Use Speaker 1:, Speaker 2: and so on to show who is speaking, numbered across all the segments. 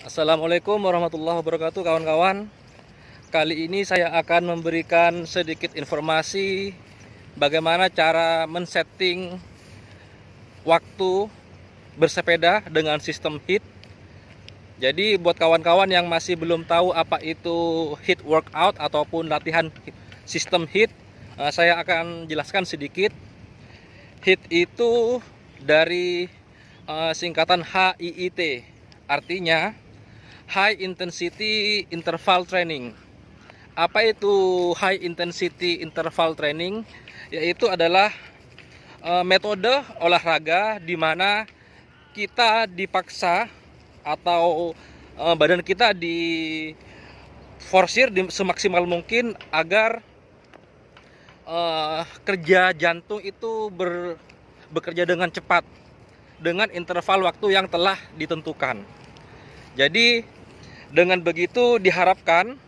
Speaker 1: Assalamualaikum warahmatullahi wabarakatuh kawan-kawan. Kali ini saya akan memberikan sedikit informasi bagaimana cara men-setting waktu bersepeda dengan sistem HIIT. Jadi buat kawan-kawan yang masih belum tahu apa itu HIIT workout ataupun latihan sistem HIIT, saya akan jelaskan sedikit. HIIT itu dari singkatan HIIT, artinya High Intensity Interval Training. Apa itu High Intensity Interval Training? Yaitu adalah metode olahraga di mana kita dipaksa atau badan kita diforsir semaksimal mungkin agar kerja jantung itu bekerja dengan cepat dengan interval waktu yang telah ditentukan. Jadi dengan begitu diharapkan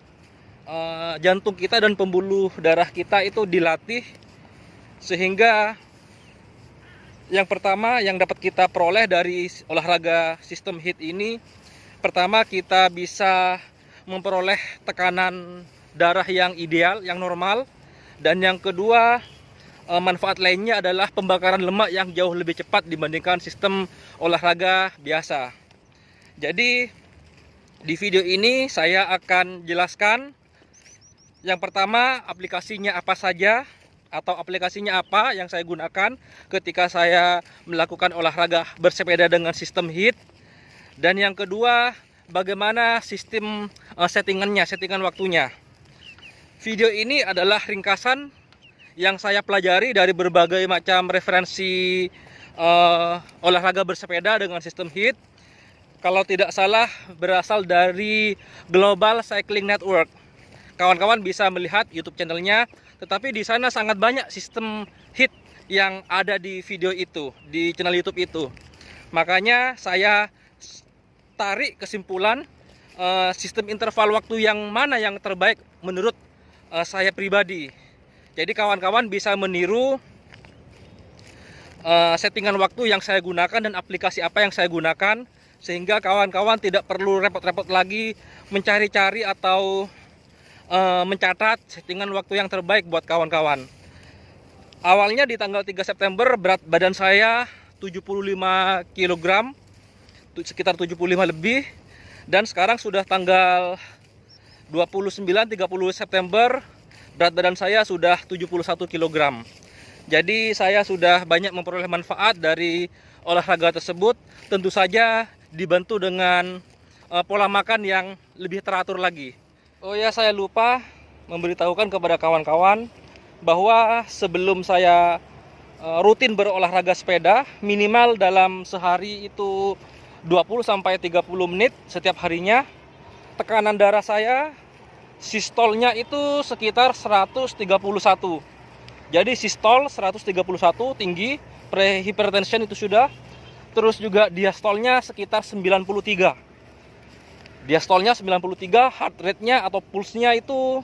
Speaker 1: jantung kita dan pembuluh darah kita itu dilatih, sehingga yang pertama yang dapat kita peroleh dari olahraga sistem HIIT ini, pertama kita bisa memperoleh tekanan darah yang ideal, yang normal. Dan yang kedua, manfaat lainnya adalah pembakaran lemak yang jauh lebih cepat dibandingkan sistem olahraga biasa. Jadi di video ini saya akan jelaskan yang pertama aplikasinya apa saja atau aplikasinya apa yang saya gunakan ketika saya melakukan olahraga bersepeda dengan sistem HIIT. Dan yang kedua, bagaimana sistem settingan waktunya. Video ini adalah ringkasan yang saya pelajari dari berbagai macam referensi olahraga bersepeda dengan sistem HIIT. Kalau tidak salah berasal dari Global Cycling Network. Kawan-kawan bisa melihat YouTube channelnya, tetapi di sana sangat banyak sistem HIIT yang ada di video itu, di channel YouTube itu. Makanya saya tarik kesimpulan sistem interval waktu yang mana yang terbaik menurut saya pribadi. Jadi kawan-kawan bisa meniru settingan waktu yang saya gunakan dan aplikasi apa yang saya gunakan, sehingga kawan-kawan tidak perlu repot-repot lagi mencari-cari atau mencatat settingan waktu yang terbaik buat kawan-kawan. Awalnya di tanggal 3 September berat badan saya 75 kg, sekitar 75 lebih. Dan sekarang sudah tanggal 29-30 September, berat badan saya sudah 71 kg. Jadi saya sudah banyak memperoleh manfaat dari olahraga tersebut. Tentu saja dibantu dengan pola makan yang lebih teratur lagi. Oh ya, saya lupa memberitahukan kepada kawan-kawan bahwa sebelum saya rutin berolahraga sepeda, minimal dalam sehari itu 20-30 menit setiap harinya, tekanan darah saya sistolnya itu sekitar 131. Jadi sistol 131 tinggi, prehypertension itu sudah. Terus juga diastolnya sekitar 93. Diastolnya 93, heart rate-nya atau pulsnya itu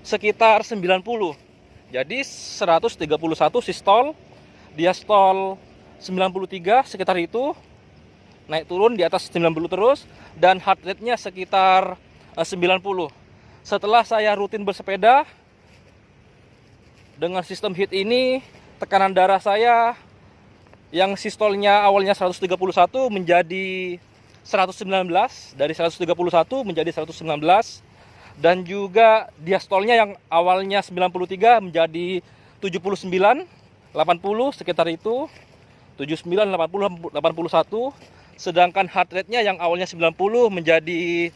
Speaker 1: sekitar 90. Jadi 131 sistol, diastol 93 sekitar itu. Naik turun di atas 90 terus, dan heart rate-nya sekitar 90. Setelah saya rutin bersepeda dengan sistem HIIT ini, tekanan darah saya yang sistolnya awalnya 131 menjadi 119, dari 131 menjadi 119, dan juga diastolnya yang awalnya 93 menjadi 79, 80 sekitar itu, 79, 80, 81, sedangkan heart rate-nya yang awalnya 90 menjadi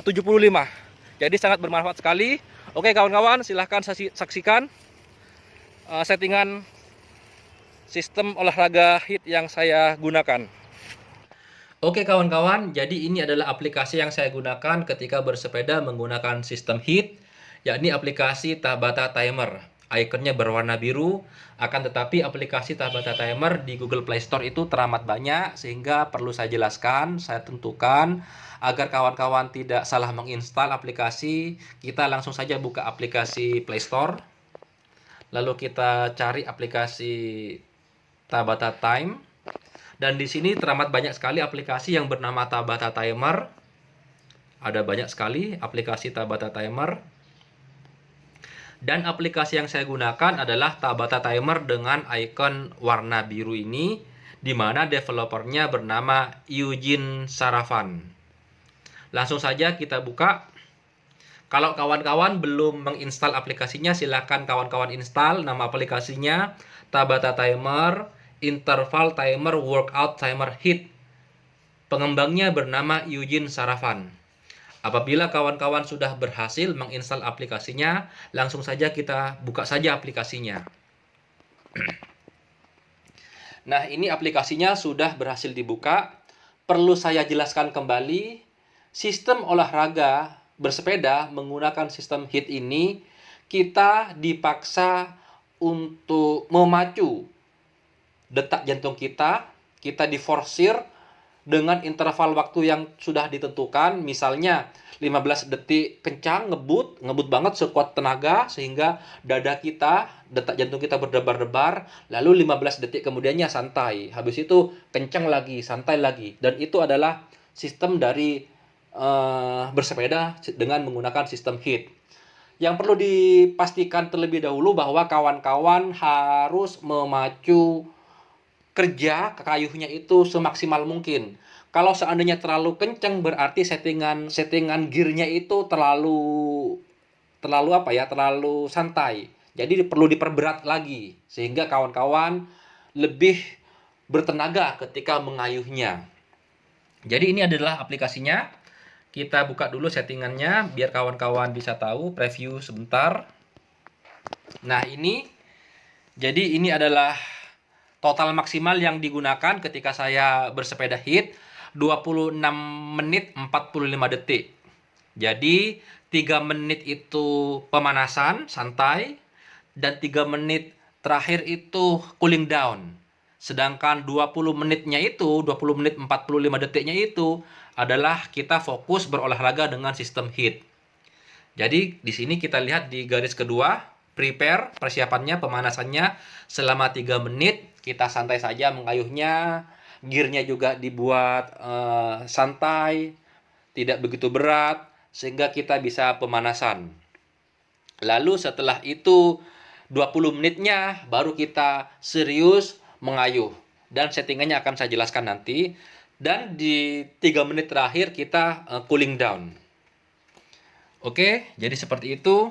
Speaker 1: 75. Jadi sangat bermanfaat sekali. Oke kawan-kawan, silahkan saksikan settingan sistem olahraga HIIT yang saya gunakan. Oke kawan-kawan, jadi ini adalah aplikasi yang saya gunakan ketika bersepeda menggunakan sistem HIIT, yakni aplikasi Tabata Timer. Ikonnya berwarna biru, akan tetapi aplikasi Tabata Timer di Google Play Store itu teramat banyak, sehingga perlu saya jelaskan, saya tentukan agar kawan-kawan tidak salah menginstal aplikasi. Kita langsung saja buka aplikasi Play Store, lalu kita cari aplikasi Tabata Time. Dan di sini teramat banyak sekali aplikasi yang bernama Tabata Timer. Ada banyak sekali aplikasi Tabata Timer. Dan aplikasi yang saya gunakan adalah Tabata Timer dengan icon warna biru ini, di mana developernya bernama Eugene Sarafan. Langsung saja kita buka. Kalau kawan-kawan belum menginstal aplikasinya, silakan kawan-kawan install. Nama aplikasinya Tabata Timer, Interval Timer, Workout Timer HIIT. Pengembangnya bernama Eugene Sarafan. Apabila kawan-kawan sudah berhasil menginstal aplikasinya, langsung saja kita buka saja aplikasinya. Nah, ini aplikasinya sudah berhasil dibuka. Perlu saya jelaskan kembali, sistem olahraga bersepeda menggunakan sistem HIIT ini, kita dipaksa untuk memacu detak jantung kita diforsir dengan interval waktu yang sudah ditentukan, misalnya 15 detik kencang, ngebut banget sekuat tenaga sehingga dada kita, detak jantung kita berdebar-debar, lalu 15 detik kemudiannya santai, habis itu kencang lagi, santai lagi. Dan itu adalah sistem dari bersepeda dengan menggunakan sistem HIIT. Yang perlu dipastikan terlebih dahulu bahwa kawan-kawan harus memacu kerja kayuhnya itu semaksimal mungkin. Kalau seandainya terlalu kencang, berarti settingan gearnya itu terlalu santai. Jadi perlu diperberat lagi sehingga kawan-kawan lebih bertenaga ketika mengayuhnya. Jadi ini adalah aplikasinya. Kita buka dulu settingannya biar kawan-kawan bisa tahu, preview sebentar. Nah, ini adalah total maksimal yang digunakan ketika saya bersepeda HIIT, 26 menit 45 detik. Jadi 3 menit itu pemanasan santai dan 3 menit terakhir itu cooling down. Sedangkan 20 menit 45 detiknya itu adalah kita fokus berolahraga dengan sistem HIIT. Jadi di sini kita lihat di garis kedua, prepare, persiapannya, pemanasannya selama 3 menit. Kita santai saja mengayuhnya, gearnya juga dibuat santai, tidak begitu berat, sehingga kita bisa pemanasan. Lalu setelah itu 20 menitnya baru kita serius mengayuh. Dan settingannya akan saya jelaskan nanti. Dan di 3 menit terakhir kita cooling down. Oke, jadi seperti itu.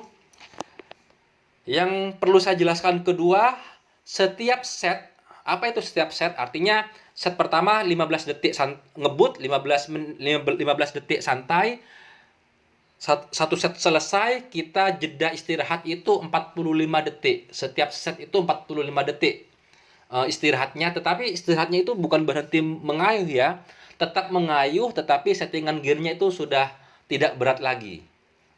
Speaker 1: Yang perlu saya jelaskan kedua, setiap set. Apa itu setiap set? Artinya set pertama 15 detik ngebut, 15 detik santai. Satu set selesai, kita jeda istirahat itu 45 detik. Setiap set itu 45 detik istirahatnya. Tetapi istirahatnya itu bukan berhenti mengayuh ya. Tetap mengayuh, tetapi settingan gearnya itu sudah tidak berat lagi.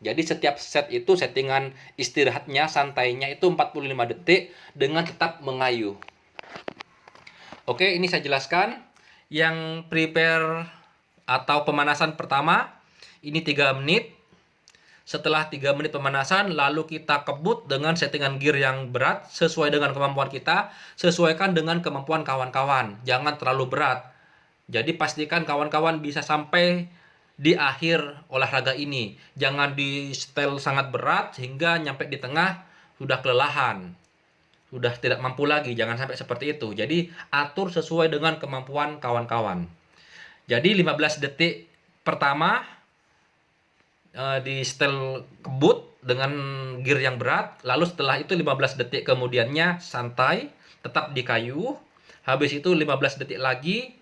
Speaker 1: Jadi setiap set itu settingan istirahatnya, santainya itu 45 detik dengan tetap mengayuh. Oke, ini saya jelaskan. Yang prepare atau pemanasan pertama, ini 3 menit. Setelah 3 menit pemanasan, lalu kita kebut dengan settingan gear yang berat, sesuai dengan kemampuan kita, sesuaikan dengan kemampuan kawan-kawan. Jangan terlalu berat. Jadi pastikan kawan-kawan bisa sampai di akhir olahraga ini. Jangan di setel sangat berat, sehingga nyampe di tengah sudah kelelahan. Sudah tidak mampu lagi, jangan sampai seperti itu. Jadi atur sesuai dengan kemampuan kawan-kawan. Jadi 15 detik pertama di setel kebut dengan gear yang berat. Lalu setelah itu 15 detik kemudiannya santai, tetap di kayu. Habis itu 15 detik lagi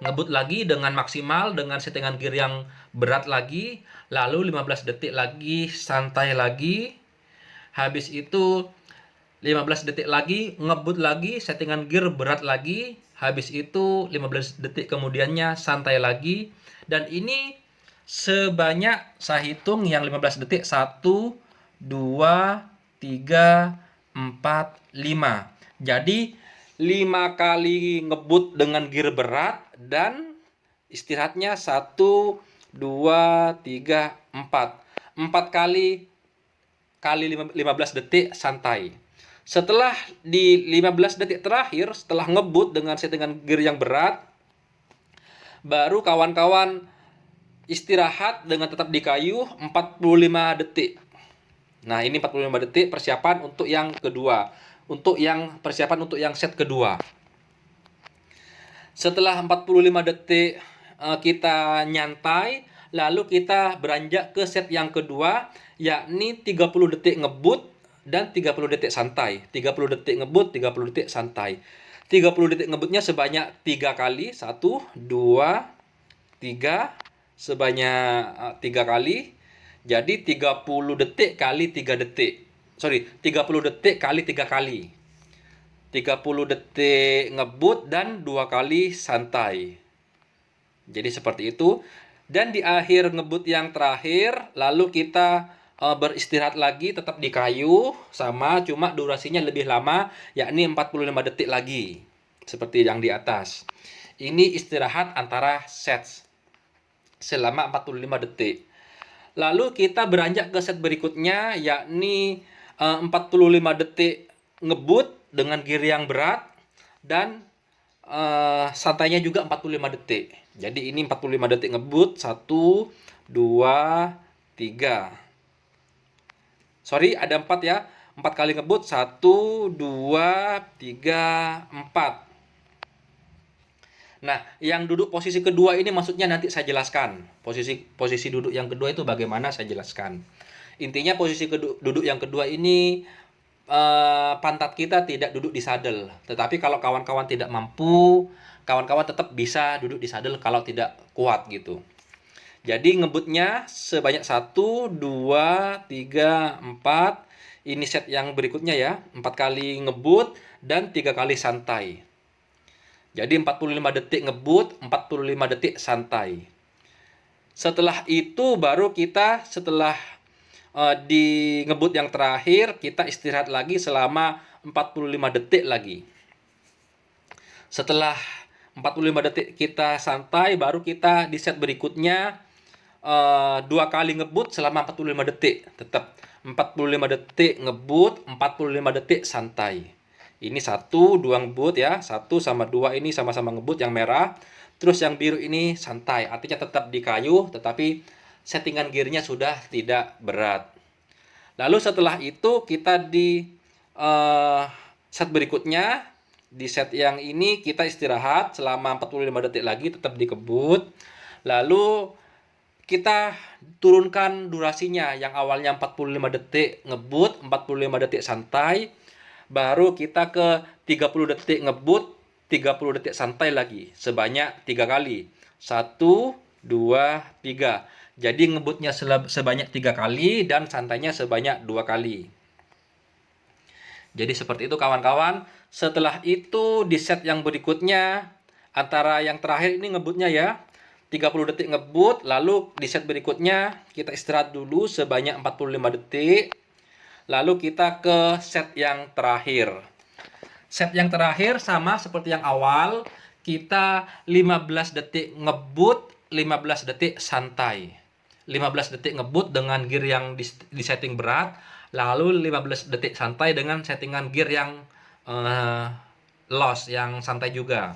Speaker 1: ngebut lagi dengan maksimal, dengan settingan gear yang berat lagi. Lalu 15 detik lagi santai lagi. Habis itu 15 detik lagi, ngebut lagi, settingan gear berat lagi. Habis itu 15 detik kemudiannya santai lagi. Dan ini sebanyak, saya hitung yang 15 detik, 1, 2, 3, 4, 5. Jadi 5 kali ngebut dengan gear berat dan istirahatnya 1, 2, 3, 4. 4 kali 15 detik santai. Setelah di 15 detik terakhir, setelah ngebut dengan settingan gear yang berat, baru kawan-kawan istirahat dengan tetap di kayu 45 detik. Nah, ini 45 detik persiapan untuk yang kedua. Persiapan untuk yang set kedua. Setelah 45 detik kita nyantai, lalu kita beranjak ke set yang kedua, yakni 30 detik ngebut dan 30 detik santai. 30 detik ngebut, 30 detik santai. 30 detik ngebutnya sebanyak 3 kali. 1, 2, 3. Sebanyak 3 kali. Jadi 30 detik kali 3 detik. 30 detik kali 3 kali. 30 detik ngebut dan 2 kali santai. Jadi seperti itu. Dan di akhir ngebut yang terakhir, lalu kita beristirahat lagi tetap di kayu, sama cuma durasinya lebih lama, yakni 45 detik lagi. Seperti yang di atas. Ini istirahat antara sets selama 45 detik. Lalu kita beranjak ke set berikutnya, yakni 45 detik ngebut dengan gear yang berat dan santainya juga 45 detik. Jadi ini 45 detik ngebut, 1, 2, 3. Sorry, ada 4 ya. 4 kali ngebut, 1, 2, 3, 4. Nah, yang duduk posisi kedua ini maksudnya nanti saya jelaskan. Posisi duduk yang kedua itu bagaimana saya jelaskan. Intinya posisi duduk yang kedua ini pantat kita tidak duduk di saddle. Tetapi kalau kawan-kawan tidak mampu, kawan-kawan tetap bisa duduk di saddle kalau tidak kuat gitu. Jadi ngebutnya sebanyak 1, 2, 3, 4. Ini set yang berikutnya ya. 4 kali ngebut dan 3 kali santai. Jadi 45 detik ngebut, 45 detik santai. Setelah itu baru kita di ngebut yang terakhir kita istirahat lagi selama 45 detik lagi. Setelah 45 detik kita santai, baru kita di set berikutnya 2 kali ngebut selama 45 detik. Tetap 45 detik ngebut, 45 detik santai. Ini 1, 2 ngebut ya. 1 sama 2 ini sama-sama ngebut yang merah. Terus yang biru ini santai. Artinya tetap di kayu, tetapi settingan gearnya sudah tidak berat. Lalu setelah itu kita di set berikutnya, di set yang ini kita istirahat selama 45 detik lagi, tetap dikebut. Lalu kita turunkan durasinya, yang awalnya 45 detik ngebut, 45 detik santai. Baru kita ke 30 detik ngebut, 30 detik santai lagi, sebanyak 3 kali. 1, 2, 3. Jadi ngebutnya sebanyak 3 kali dan santainya sebanyak 2 kali. Jadi seperti itu kawan-kawan. Setelah itu di set yang berikutnya, antara yang terakhir ini ngebutnya ya, 30 detik ngebut. Lalu di set berikutnya kita istirahat dulu sebanyak 45 detik. Lalu kita ke set yang terakhir. Set yang terakhir sama seperti yang awal. Kita 15 detik ngebut, 15 detik santai. 15 detik ngebut dengan gear yang di setting berat, lalu 15 detik santai dengan settingan gear yang loss, yang santai juga.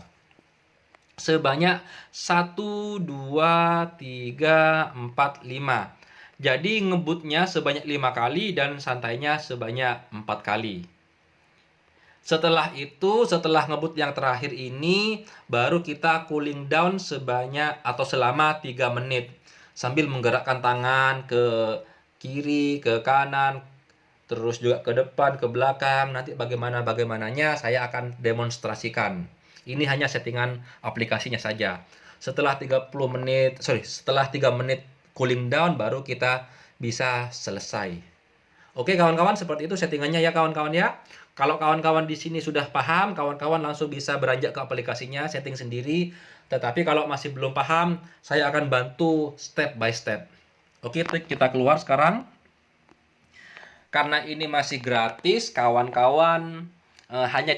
Speaker 1: Sebanyak 1, 2, 3, 4, 5. Jadi ngebutnya sebanyak 5 kali dan santainya sebanyak 4 kali. Setelah itu, setelah ngebut yang terakhir ini, baru kita cooling down selama 3 menit. Sambil menggerakkan tangan ke kiri, ke kanan, terus juga ke depan, ke belakang. Nanti bagaimananya saya akan demonstrasikan. Ini hanya settingan aplikasinya saja. Setelah 3 menit cooling down baru kita bisa selesai. Oke kawan-kawan, seperti itu settingannya ya kawan-kawan ya. Kalau kawan-kawan di sini sudah paham, kawan-kawan langsung bisa beranjak ke aplikasinya, setting sendiri. Tetapi kalau masih belum paham, saya akan bantu step by step. Oke, kita keluar sekarang. Karena ini masih gratis, kawan-kawan hanya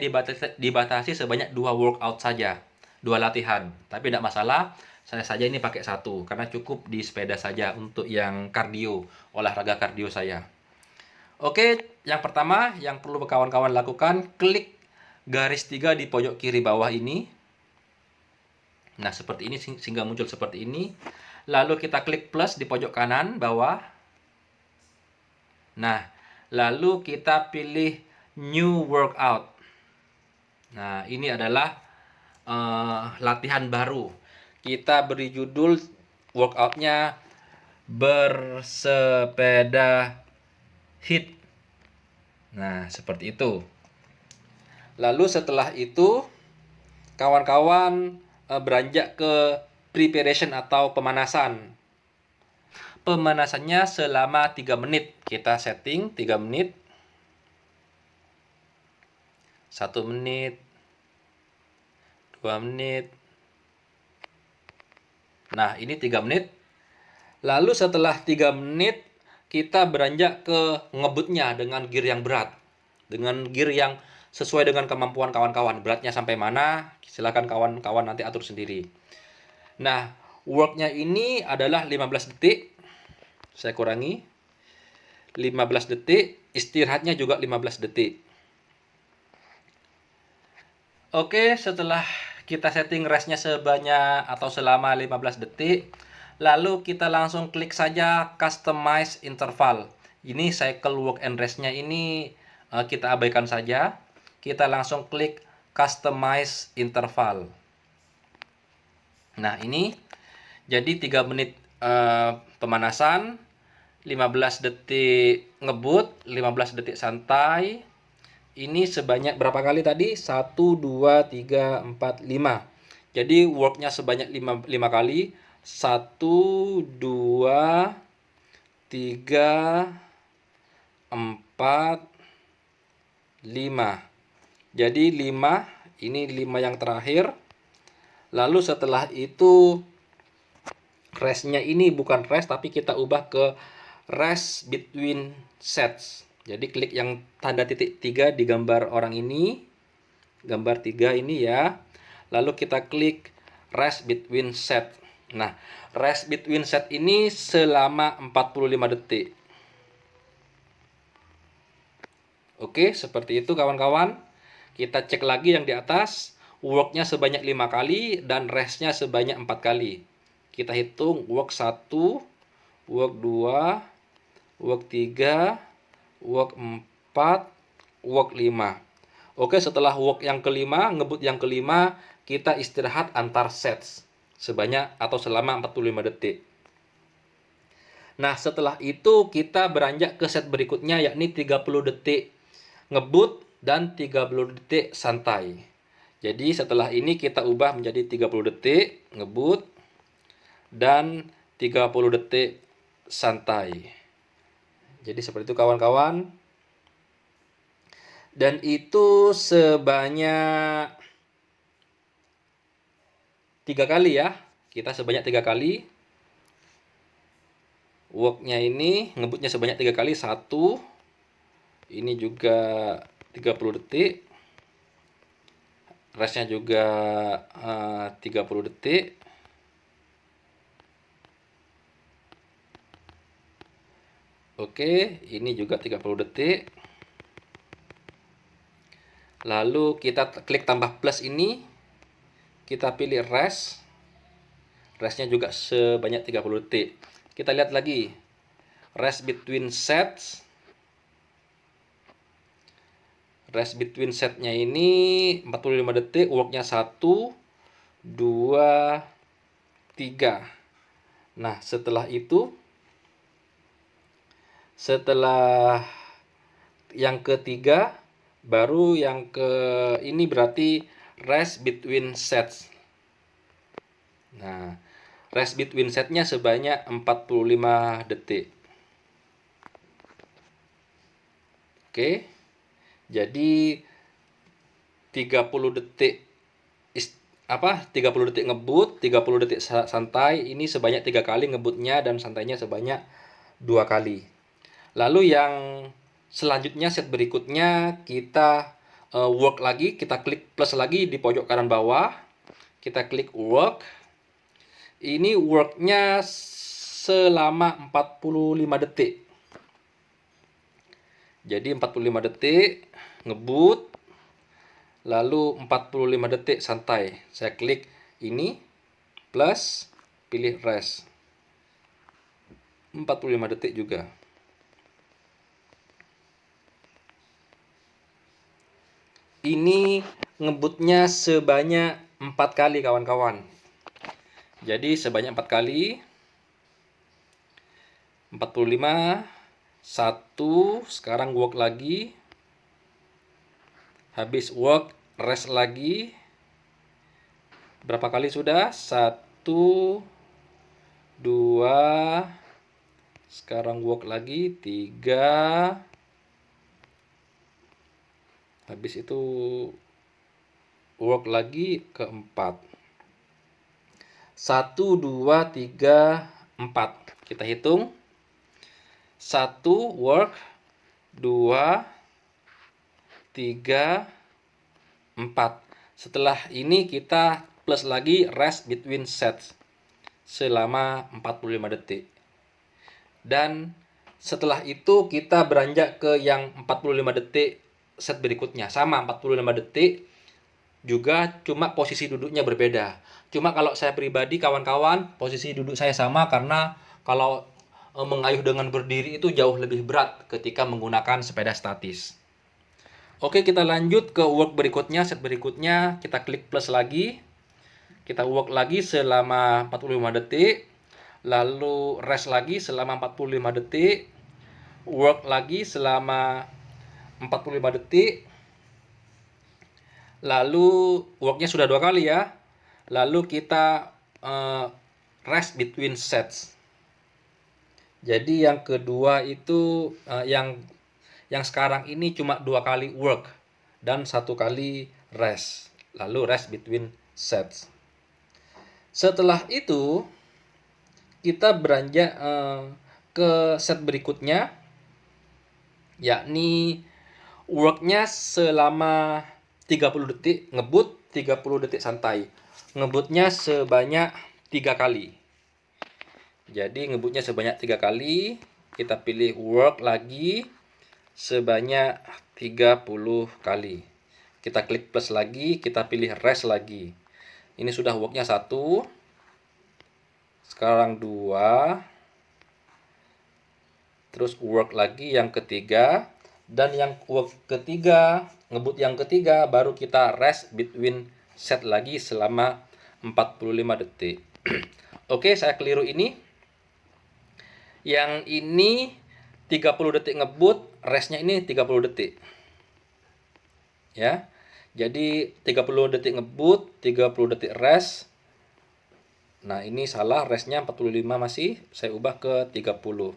Speaker 1: dibatasi sebanyak 2 workout saja, 2 latihan. Tapi tidak masalah, saya saja ini pakai 1 karena cukup di sepeda saja untuk yang kardio, olahraga kardio saya. Oke, yang pertama yang perlu kawan-kawan lakukan, klik garis 3 di pojok kiri bawah ini. Nah, seperti ini sehingga muncul seperti ini. Lalu kita klik plus di pojok kanan bawah. Nah, lalu kita pilih new workout. Nah, ini adalah latihan baru. Kita beri judul workoutnya bersepeda HIIT. Nah, seperti itu. Lalu setelah itu kawan-kawan beranjak ke preparation atau pemanasan. Pemanasannya selama 3 menit. Kita setting 3 menit. 1 menit. 2 menit. Nah, ini 3 menit. Lalu setelah 3 menit kita beranjak ke ngebutnya dengan gear yang berat. Dengan gear yang sesuai dengan kemampuan kawan-kawan. Beratnya sampai mana? Silakan kawan-kawan nanti atur sendiri. Nah, worknya ini adalah 15 detik. Saya kurangi. 15 detik. Istirahatnya juga 15 detik. Oke, setelah kita setting restnya sebanyak atau selama 15 detik, lalu kita langsung klik saja customize interval. Ini cycle work and restnya ini kita abaikan saja. Kita langsung klik customize interval. Nah, ini jadi 3 menit pemanasan, 15 detik ngebut, 15 detik santai. Ini sebanyak berapa kali tadi? 1, 2, 3, 4, 5. Jadi worknya sebanyak 5 kali. 1, 2, 3, 4, 5. Jadi 5, ini 5 yang terakhir. Lalu setelah itu restnya ini bukan rest tapi kita ubah ke rest between sets. Jadi klik yang tanda titik 3 di gambar orang ini. Gambar 3 ini ya. Lalu kita klik rest between set. Nah, rest between set ini selama 45 detik. Oke, seperti itu kawan-kawan. Kita cek lagi yang di atas. Worknya sebanyak 5 kali dan restnya sebanyak 4 kali. Kita hitung work 1, work 2, work 3, work 4, work 5. Oke, setelah work yang kelima, ngebut yang kelima, kita istirahat antar sets sebanyak atau selama 45 detik. Nah, setelah itu kita beranjak ke set berikutnya yakni 30 detik ngebut dan 30 detik santai. Jadi setelah ini kita ubah menjadi 30 detik ngebut dan 30 detik santai. Jadi seperti itu kawan-kawan. Dan itu sebanyak 3 kali ya. Kita sebanyak 3 kali. Worknya ini ngebutnya sebanyak 3 kali. 1. Ini juga 30 detik. Restnya juga 30 detik. Oke, ini juga 30 detik. Lalu kita klik tambah plus ini. Kita pilih rest. Restnya juga sebanyak 30 detik. Kita lihat lagi. Rest between sets. Rest between setnya ini 45 detik. Worknya 1, 2, 3. Nah, setelah itu, setelah yang ketiga, baru yang ke ini berarti rest between sets. Nah, rest between setnya sebanyak 45 detik. Oke. Jadi 30 detik 30 detik ngebut, 30 detik santai. Ini sebanyak 3 kali ngebutnya dan santainya sebanyak 2 kali. Lalu yang selanjutnya set berikutnya kita work lagi, kita klik plus lagi di pojok kanan bawah. Kita klik work. Ini worknya selama 45 detik. Jadi 45 detik ngebut, lalu 45 detik santai. Saya klik ini. plus, pilih rest. 45 detik juga. Ini ngebutnya sebanyak 4 kali kawan-kawan. Jadi sebanyak 4 kali. 45, 1, sekarang work lagi. Habis work, rest lagi. Berapa kali sudah? 1, 2, sekarang work lagi. 3, habis itu work lagi keempat. 1, 2, 3, 4. Kita hitung. 1 work, 2, 3, 4. Setelah ini kita plus lagi rest between sets selama 45 detik. Dan setelah itu kita beranjak ke yang 45 detik set berikutnya. Sama 45 detik juga, cuma posisi duduknya berbeda. Cuma kalau saya pribadi kawan-kawan, posisi duduk saya sama karena kalau mengayuh dengan berdiri itu jauh lebih berat ketika menggunakan sepeda statis. Oke, kita lanjut ke work berikutnya, set berikutnya. Kita klik plus lagi. Kita work lagi selama 45 detik. Lalu rest lagi selama 45 detik. Work lagi selama 45 detik. Lalu worknya sudah 2 kali ya. Lalu kita rest between sets. Jadi yang kedua itu yang sekarang ini cuma 2 kali work dan 1 kali rest. Lalu rest between sets. Setelah itu kita beranjak ke set berikutnya, yakni worknya selama 30 detik ngebut, 30 detik santai. Ngebutnya sebanyak 3 kali. Jadi ngebutnya sebanyak 3 kali. Kita pilih work lagi sebanyak 30 kali. Kita klik plus lagi, kita pilih rest lagi. Ini sudah worknya 1. Sekarang 2. Terus work lagi yang ketiga. Dan yang work ketiga, ngebut yang ketiga, baru kita rest between set lagi selama 45 detik. Oke, saya keliru ini. Yang ini 30 detik ngebut, restnya ini 30 detik. Ya. Jadi 30 detik ngebut, 30 detik rest. Nah, ini salah, restnya 45 masih, saya ubah ke 30.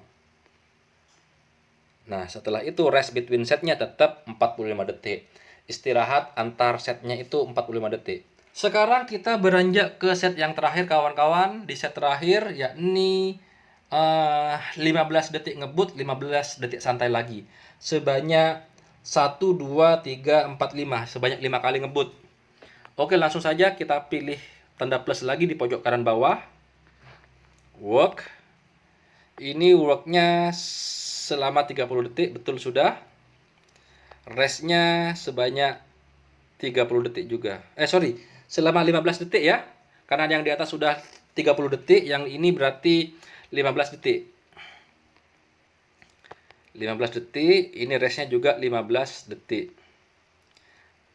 Speaker 1: Nah, setelah itu rest between setnya tetap 45 detik. Istirahat antar setnya itu 45 detik. Sekarang kita beranjak ke set yang terakhir kawan-kawan. Di set terakhir yakni 15 detik ngebut, 15 detik santai lagi. Sebanyak 1, 2, 3, 4, 5. Sebanyak 5 kali ngebut. Oke, langsung saja kita pilih tanda plus lagi di pojok kanan bawah. Work. Ini worknya selama 30 detik, betul sudah. Restnya sebanyak 30 detik juga. Selama 15 detik ya. Karena yang di atas sudah 30 detik, yang ini berarti 15 detik. 15 detik, ini restnya juga 15 detik.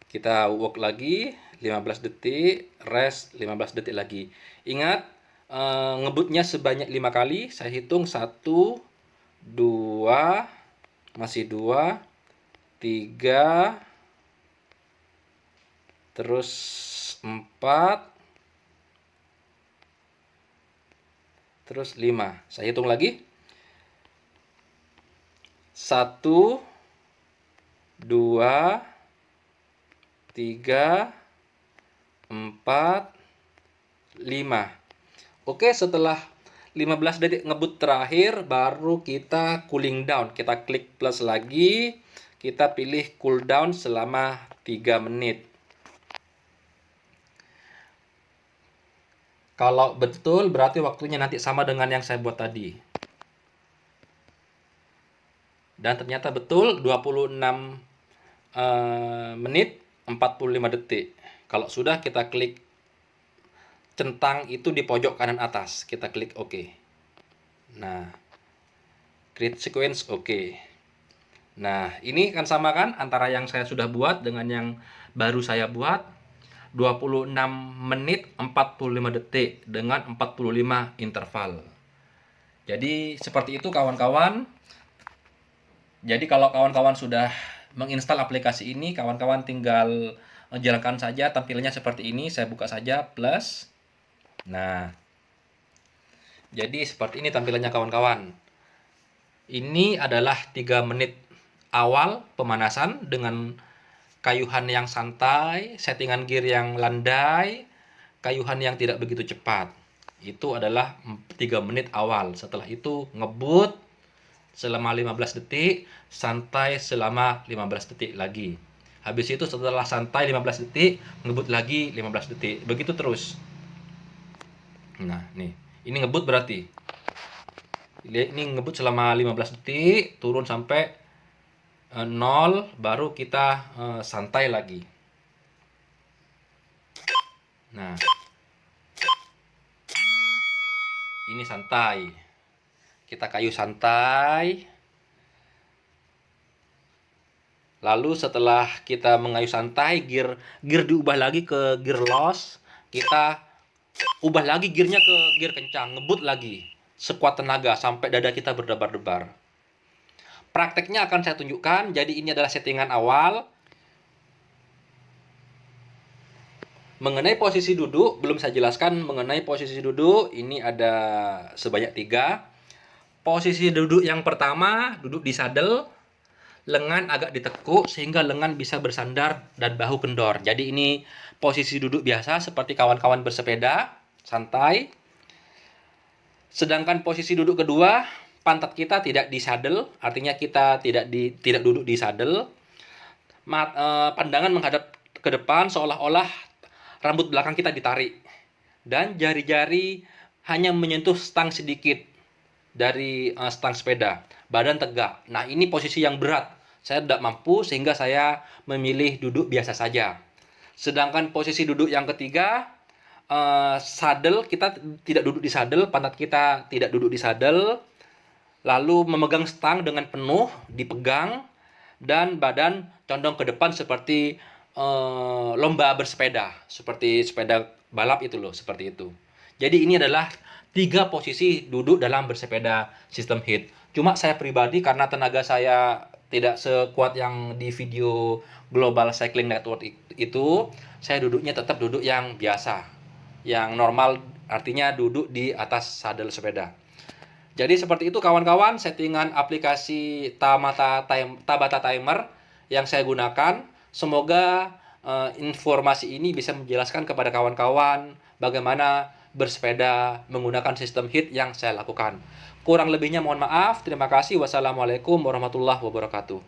Speaker 1: Kita work lagi 15 detik, rest 15 detik lagi. Ingat, ngebutnya sebanyak 5 kali. Saya hitung 1, 2, masih 2, 3, terus 4, terus 5. Saya hitung lagi. 1, 2, 3, 4, 5. Oke, setelah 15 detik ngebut terakhir, baru kita cooling down. Kita klik plus lagi, kita pilih cool down selama 3 menit. Kalau betul, berarti waktunya nanti sama dengan yang saya buat tadi. Dan ternyata betul, 26 menit 45 detik. Kalau sudah, kita klik centang itu di pojok kanan atas. Kita klik OK. Nah, create sequence OK. Nah, ini kan sama kan antara yang saya sudah buat dengan yang baru saya buat. 26 menit 45 detik dengan 45 interval. Jadi seperti itu kawan-kawan. Jadi kalau kawan-kawan sudah menginstal aplikasi ini, kawan-kawan tinggal jalankan saja. Tampilannya seperti ini. Saya buka saja plus. Nah, jadi seperti ini tampilannya kawan-kawan. Ini adalah 3 menit awal pemanasan dengan kayuhan yang santai, settingan gear yang landai, kayuhan yang tidak begitu cepat. Itu adalah 3 menit awal. Setelah itu ngebut selama 15 detik, santai selama 15 detik lagi. Habis itu setelah santai 15 detik, ngebut lagi 15 detik. Begitu terus. Nah, nih. Ini ngebut berarti. Ini ngebut selama 15 detik, turun sampai 0, baru kita santai lagi. Nah, ini santai. Kita kayu santai. Lalu setelah kita mengayu santai, gear diubah lagi ke gear loss. Kita ubah lagi gearnya ke gear kencang, ngebut lagi sekuat tenaga sampai dada kita berdebar-debar. Prakteknya akan saya tunjukkan. Jadi ini adalah settingan awal. Mengenai posisi duduk, belum saya jelaskan mengenai posisi duduk. Ini ada sebanyak 3. Posisi duduk yang pertama, duduk di saddle. Lengan agak ditekuk sehingga lengan bisa bersandar dan bahu kendor. Jadi ini posisi duduk biasa seperti kawan-kawan bersepeda, santai. Sedangkan posisi duduk kedua, pantat kita tidak di saddle, artinya kita tidak duduk di saddle. Pandangan menghadap ke depan seolah-olah rambut belakang kita ditarik. Dan jari-jari hanya menyentuh stang sedikit dari stang sepeda. Badan tegak. Nah, ini posisi yang berat. Saya tidak mampu sehingga saya memilih duduk biasa saja. Sedangkan posisi duduk yang ketiga, saddle, kita tidak duduk di saddle, pantat kita tidak duduk di saddle. Lalu memegang stang dengan penuh, dipegang, dan badan condong ke depan seperti lomba bersepeda, seperti sepeda balap itu loh, seperti itu. Jadi ini adalah 3 posisi duduk dalam bersepeda sistem HIIT. Cuma saya pribadi karena tenaga saya tidak sekuat yang di video Global Cycling Network itu, saya duduknya tetap duduk yang biasa, yang normal, artinya duduk di atas sadel sepeda. Jadi seperti itu kawan-kawan settingan aplikasi Tabata Timer yang saya gunakan. Semoga informasi ini bisa menjelaskan kepada kawan-kawan bagaimana bersepeda menggunakan sistem HIIT yang saya lakukan. Kurang lebihnya mohon maaf. Terima kasih. Wassalamualaikum warahmatullahi wabarakatuh.